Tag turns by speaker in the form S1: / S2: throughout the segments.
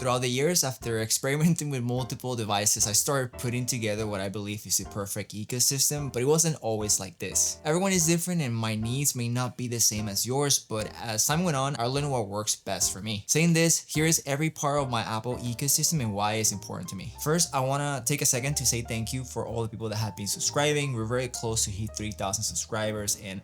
S1: Throughout the years, after experimenting with multiple devices, I started putting together what I believe is the perfect ecosystem, but it wasn't always like this. Everyone is different and my needs may not be the same as yours, but as time went on, I learned what works best for me. Saying this, here is every part of my Apple ecosystem and why it's important to me. First, I want to take a second to say thank you for all the people that have been subscribing. We're very close to hit 3,000 subscribers and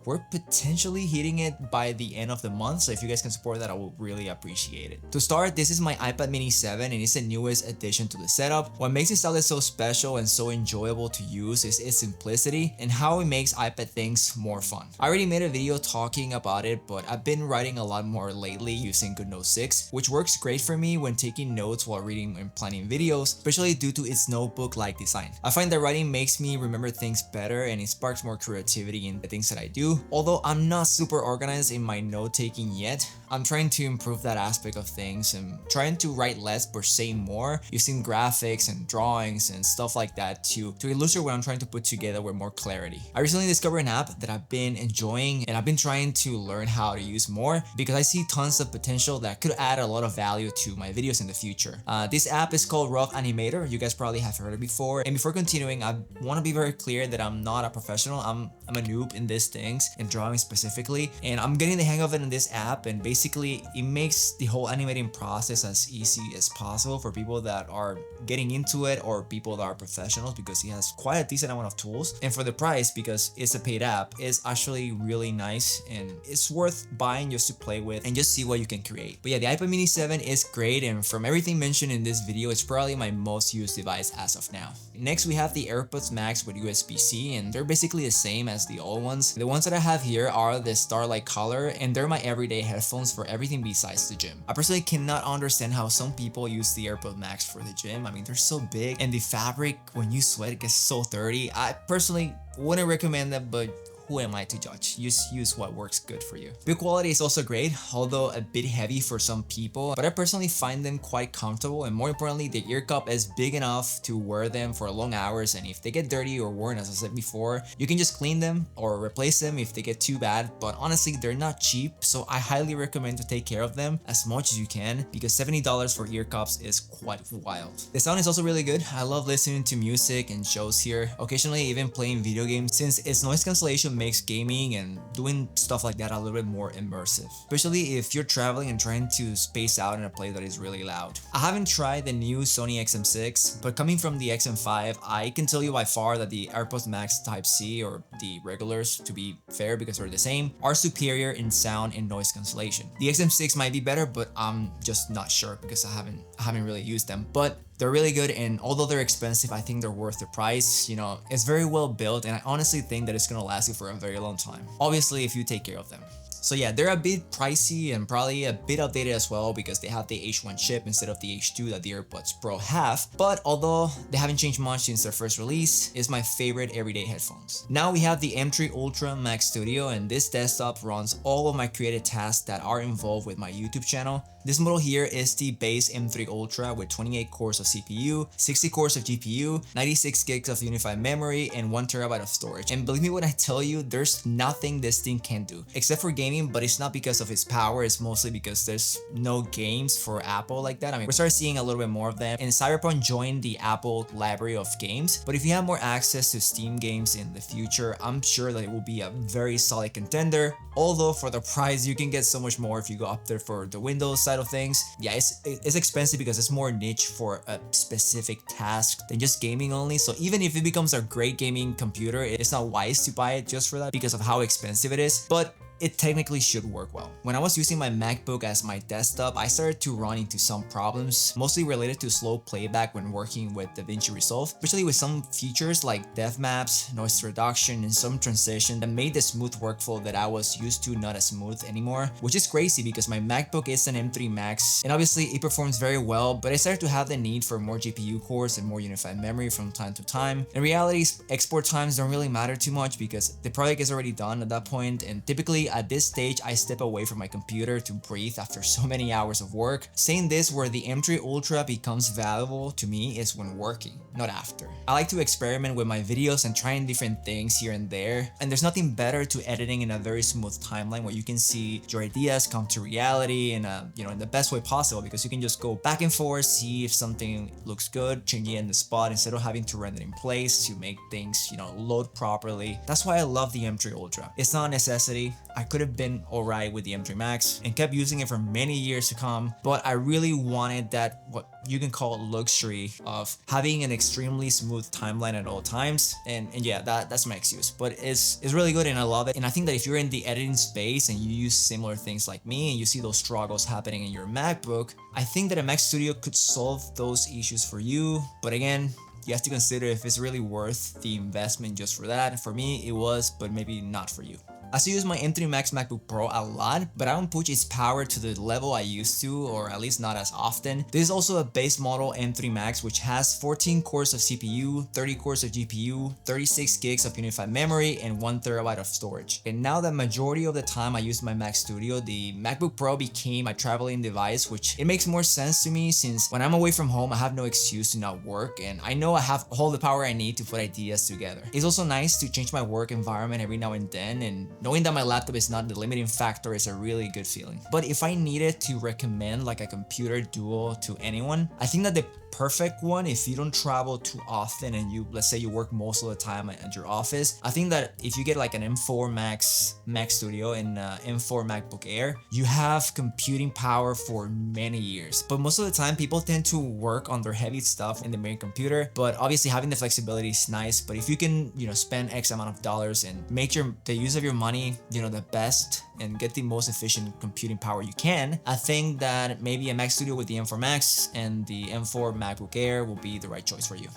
S1: we're potentially hitting it by the end of the month, so if you guys can support that, I will really appreciate it. To start, this is my iPad mini 7 and it's the newest addition to the setup. What makes this tablet so special and so enjoyable to use is its simplicity and how it makes iPad things more fun. I already made a video talking about it, but I've been writing a lot more lately using GoodNote 6, which works great for me when taking notes while reading and planning videos, especially due to its notebook-like design. I find that writing makes me remember things better and it sparks more creativity in the things that I do. Although I'm not super organized in my note-taking yet, I'm trying to improve that aspect of things and trying to write less but say more using graphics and drawings and stuff like that to illustrate what I'm trying to put together with more clarity. I recently discovered an app that I've been enjoying and I've been trying to learn how to use more because I see tons of potential that could add a lot of value to my videos in the future. This app is called Rough Animator. You guys probably have heard it before. And before continuing, I want to be very clear that I'm not a professional. I'm a noob in these things and drawing specifically, and I'm getting the hang of it in this app, and basically it makes the whole animating process as easy as possible for people that are getting into it or people that are professionals because it has quite a decent amount of tools, and for the price, because it's a paid app, it's actually really nice and it's worth buying just to play with and just see what you can create. But yeah, the iPad mini 7 is great, and from everything mentioned in this video, it's probably my most used device as of now. Next, we have the AirPods Max with USB-C, and they're basically the same as the old ones. The ones that I have here are the Starlight color, and they're my everyday headphones for everything besides the gym. I personally cannot understand how some people use the AirPods Max for the gym. I mean, they're so big and the fabric, when you sweat, it gets so dirty. I personally wouldn't recommend that, but who am I to judge? Just use what works good for you. Build quality is also great, although a bit heavy for some people, but I personally find them quite comfortable, and more importantly, the ear cup is big enough to wear them for long hours, and if they get dirty or worn, as I said before, you can just clean them or replace them if they get too bad. But honestly, they're not cheap, so I highly recommend to take care of them as much as you can, because $70 for ear cups is quite wild. The sound is also really good. I love listening to music and shows here, occasionally even playing video games, since its noise cancellation makes gaming and doing stuff like that a little bit more immersive, especially if you're traveling and trying to space out in a place that is really loud. I haven't tried the new Sony XM6, but coming from the XM5, I can tell you by far that the AirPods Max Type-C, or the regulars to be fair because they're the same, are superior in sound and noise cancellation. The XM6 might be better, but I'm just not sure because I haven't really used them. But they're really good, and although they're expensive, I think they're worth the price. You know, it's very well built, and I honestly think that it's gonna last you for a very long time. Obviously, if you take care of them. So yeah, they're a bit pricey and probably a bit outdated as well because they have the H1 chip instead of the H2 that the AirPods Pro have. But although they haven't changed much since their first release, it's my favorite everyday headphones. Now we have the M3 Ultra Max Studio, and this desktop runs all of my creative tasks that are involved with my YouTube channel. This model here is the base M3 Ultra with 28 cores of CPU, 60 cores of GPU, 96 gigs of unified memory, and 1 terabyte of storage. And believe me when I tell you, there's nothing this thing can do except for gaming, but it's not because of its power, it's mostly because there's no games for Apple like that. I mean, we're starting seeing a little bit more of them, and Cyberpunk joined the Apple library of games. But if you have more access to Steam games in the future, I'm sure that it will be a very solid contender. Although for the price, you can get so much more if you go up there for the Windows side of things. Yeah, it's expensive because it's more niche for a specific task than just gaming only. So even if it becomes a great gaming computer, it's not wise to buy it just for that because of how expensive it is. But it technically should work well. When I was using my MacBook as my desktop, I started to run into some problems, mostly related to slow playback when working with DaVinci Resolve, especially with some features like depth maps, noise reduction, and some transition that made the smooth workflow that I was used to not as smooth anymore, which is crazy because my MacBook is an M3 Max, and obviously it performs very well, but I started to have the need for more GPU cores and more unified memory from time to time. In reality, export times don't really matter too much because the project is already done at that point, and typically Usually at this stage, I step away from my computer to breathe after so many hours of work. Saying this, where the M3 Ultra becomes valuable to me is when working, not after. I like to experiment with my videos and trying different things here and there, and there's nothing better to editing in a very smooth timeline where you can see your ideas come to reality in a, in the best way possible, because you can just go back and forth, see if something looks good, change it in the spot instead of having to render in place to make things, load properly. That's why I love the M3 Ultra. It's not a necessity. I could have been alright with the M3 Max and kept using it for many years to come, but I really wanted that, what you can call luxury of having an extremely smooth timeline at all times. And yeah, that's my excuse, but it's really good and I love it. And I think that if you're in the editing space and you use similar things like me and you see those struggles happening in your MacBook, I think that a Mac Studio could solve those issues for you. But again, you have to consider if it's really worth the investment just for that. For me, it was, but maybe not for you. I still use my M3 Max MacBook Pro a lot, but I don't push its power to the level I used to, or at least not as often. This is also a base model M3 Max, which has 14 cores of CPU, 30 cores of GPU, 36 gigs of unified memory, and 1 terabyte of storage. And now that majority of the time I use my Mac Studio, the MacBook Pro became a traveling device, which it makes more sense to me since when I'm away from home, I have no excuse to not work, and I know I have all the power I need to put ideas together. It's also nice to change my work environment every now and then, and knowing that my laptop is not the limiting factor is a really good feeling. But if I needed to recommend like a computer duo to anyone, I think that the perfect one, if you don't travel too often and let's say you work most of the time at your office, I think that if you get like an M4 Max Mac Studio and M4 MacBook Air, you have computing power for many years. But most of the time people tend to work on their heavy stuff in the main computer, but obviously having the flexibility is nice. But if you can spend X amount of dollars and make the use of your money the best and get the most efficient computing power you can, I think that maybe a Mac Studio with the M4 Max and the M4 MacBook Air will be the right choice for you.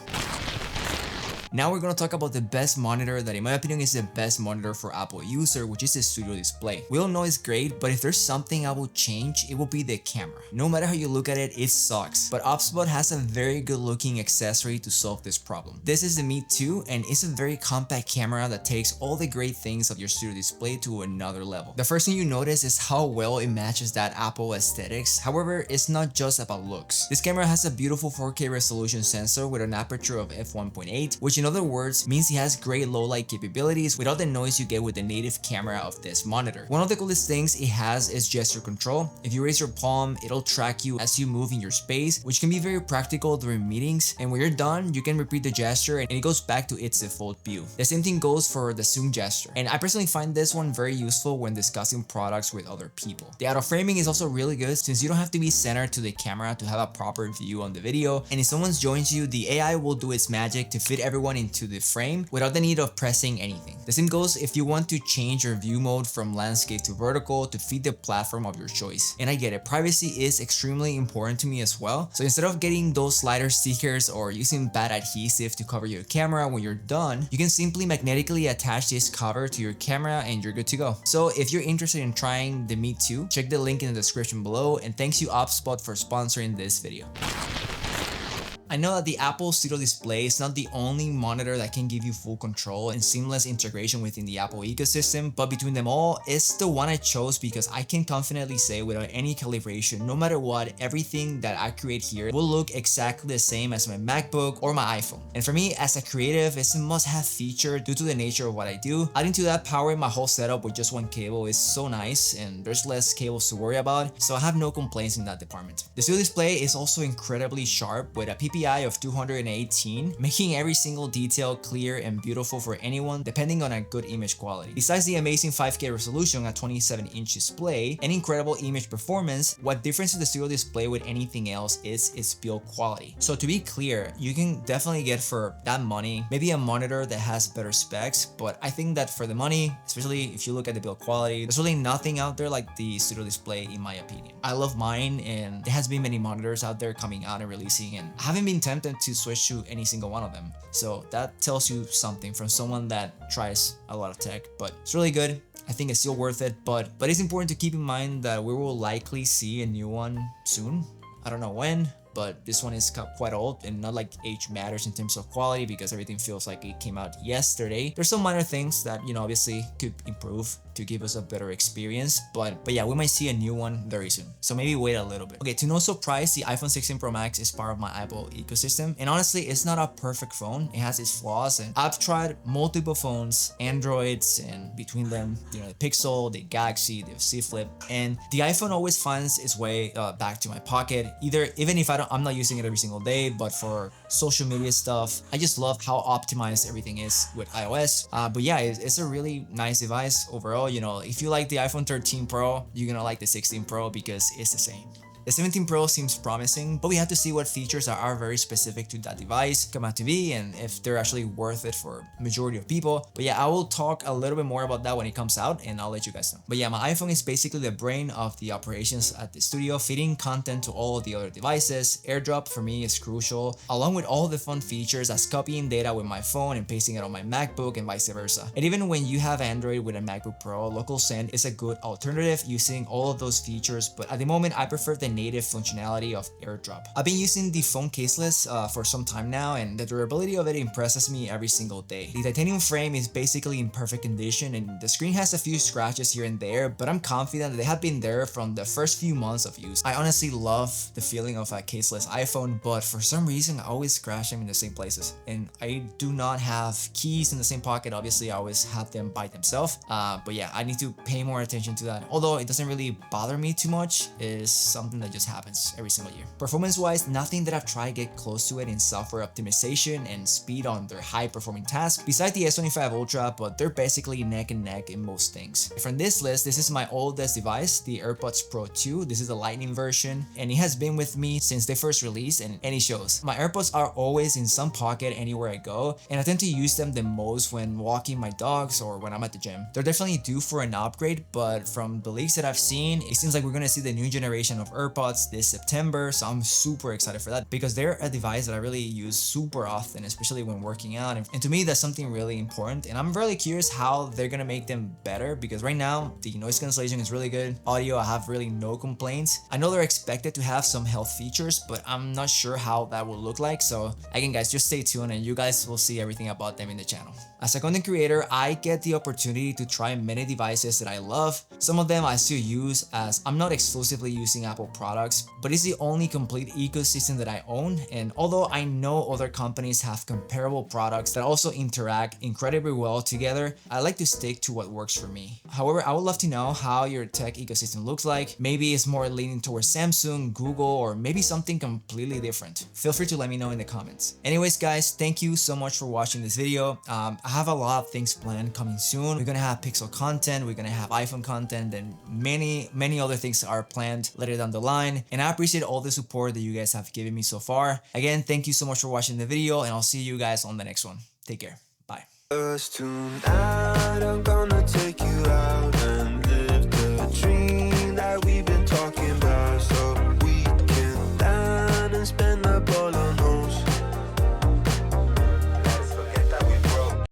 S1: Now we're going to talk about the best monitor that in my opinion is the best monitor for Apple user, which is the Studio Display. We all know it's great, but if there's something I will change, it will be the camera. No matter how you look at it, it sucks. But OBSBOT has a very good looking accessory to solve this problem. This is the Meet 2, and it's a very compact camera that takes all the great things of your Studio Display to another level. The first thing you notice is how well it matches that Apple aesthetics. However, it's not just about looks. This camera has a beautiful 4K resolution sensor with an aperture of f1.8, which in other words means it has great low light capabilities without the noise you get with the native camera of this monitor. One of the coolest things it has is gesture control. If you raise your palm, it'll track you as you move in your space, which can be very practical during meetings. And when you're done, you can repeat the gesture and it goes back to its default view. The same thing goes for the zoom gesture. And I personally find this one very useful when discussing products with other people. The auto framing is also really good since you don't have to be centered to the camera to have a proper view on the video. And if someone joins you, the AI will do its magic to fit everyone into the frame without the need of pressing anything. The same goes if you want to change your view mode from landscape to vertical to fit the platform of your choice. And I get it, privacy is extremely important to me as well. So instead of getting those slider stickers or using bad adhesive to cover your camera when you're done, you can simply magnetically attach this cover to your camera and you're good to go. So if you're interested in trying the Meet 2, check the link in the description below, and thanks you OBSBOT for sponsoring this video. I know that the Apple Studio Display is not the only monitor that can give you full control and seamless integration within the Apple ecosystem, but between them all, it's the one I chose because I can confidently say without any calibration, no matter what, everything that I create here will look exactly the same as my MacBook or my iPhone. And for me, as a creative, it's a must-have feature due to the nature of what I do. Adding to that, powering my whole setup with just one cable is so nice, and there's less cables to worry about, so I have no complaints in that department. The Studio Display is also incredibly sharp with a PPI of 218, making every single detail clear and beautiful for anyone depending on a good image quality. Besides the amazing 5K resolution at 27-inch display and incredible image performance, what differentiates the Studio Display with anything else is its build quality. So to be clear, you can definitely get for that money maybe a monitor that has better specs, but I think that for the money, especially if you look at the build quality, there's really nothing out there like the Studio Display in my opinion. I love mine, and there has been many monitors out there coming out and releasing, and I haven't been tempted to switch to any single one of them. So that tells you something from someone that tries a lot of tech, but it's really good. I think it's still worth it, but it's important to keep in mind that we will likely see a new one soon. I don't know when, but this one is quite old, and not like age matters in terms of quality because everything feels like it came out yesterday. There's some minor things that, you know, obviously could improve to give us a better experience, but yeah, we might see a new one very soon, so maybe wait a little bit. Okay, to no surprise, the iPhone 16 Pro Max is part of my Apple ecosystem, and honestly, it's not a perfect phone. It has its flaws, and I've tried multiple phones, Androids, and between them, you know, the Pixel, the Galaxy, the C Flip, and the iPhone always finds its way back to my pocket, even if I'm not using it every single day, but for social media stuff. I just love how optimized everything is with iOS. But yeah, it's a really nice device overall. You know, if you like the iPhone 13 Pro, you're gonna like the 16 Pro because it's the same. The 17 Pro seems promising, but we have to see what features are very specific to that device come out to be, and if they're actually worth it for majority of people. But yeah, I will talk a little bit more about that when it comes out, and I'll let you guys know. But yeah, my iPhone is basically the brain of the operations at the studio, feeding content to all of the other devices. AirDrop for me is crucial, along with all the fun features as copying data with my phone and pasting it on my MacBook and vice versa. And even when you have Android with a MacBook Pro, local send is a good alternative using all of those features, but at the moment I prefer the native functionality of AirDrop. I've been using the phone caseless for some time now, and the durability of it impresses me every single day. The titanium frame is basically in perfect condition, and the screen has a few scratches here and there, but I'm confident that they have been there from the first few months of use. I honestly love the feeling of a caseless iPhone, but for some reason I always scratch them in the same places, and I do not have keys in the same pocket. Obviously I always have them by themselves, but yeah, I need to pay more attention to that. Although it doesn't really bother me too much, is something that just happens every single year. Performance wise, nothing that I've tried get close to it in software optimization and speed on their high performing tasks besides the S25 Ultra, but they're basically neck and neck in most things. From this list, this is my oldest device, the AirPods Pro 2. This is the Lightning version, and it has been with me since they first released, and it shows. My AirPods are always in some pocket anywhere I go, and I tend to use them the most when walking my dogs or when I'm at the gym. They're definitely due for an upgrade, but from the leaks that I've seen, it seems like we're gonna see the new generation of AirPods this September, so I'm super excited for that because they're a device that I really use super often, especially when working out, and to me that's something really important, and I'm really curious how they're gonna make them better because right now the noise cancellation is really good. Audio, I have really no complaints. I know they're expected to have some health features, but I'm not sure how that will look like, so again guys, just stay tuned and you guys will see everything about them in the channel. As a content creator, I get the opportunity to try many devices that I love. Some of them I still use as I'm not exclusively using Apple products, but it's the only complete ecosystem that I own. And although I know other companies have comparable products that also interact incredibly well together, I like to stick to what works for me. However, I would love to know how your tech ecosystem looks like. Maybe it's more leaning towards Samsung, Google, or maybe something completely different. Feel free to let me know in the comments. Anyways guys, thank you so much for watching this video. I have a lot of things planned coming soon. We're gonna have Pixel content, we're gonna have iPhone content, and many other things are planned later down the line. And I appreciate all the support that you guys have given me so far. Again, thank you so much for watching the video, and I'll see you guys on the next one. Take care. Bye.
S2: Tonight I'm gonna take you out and live the dream.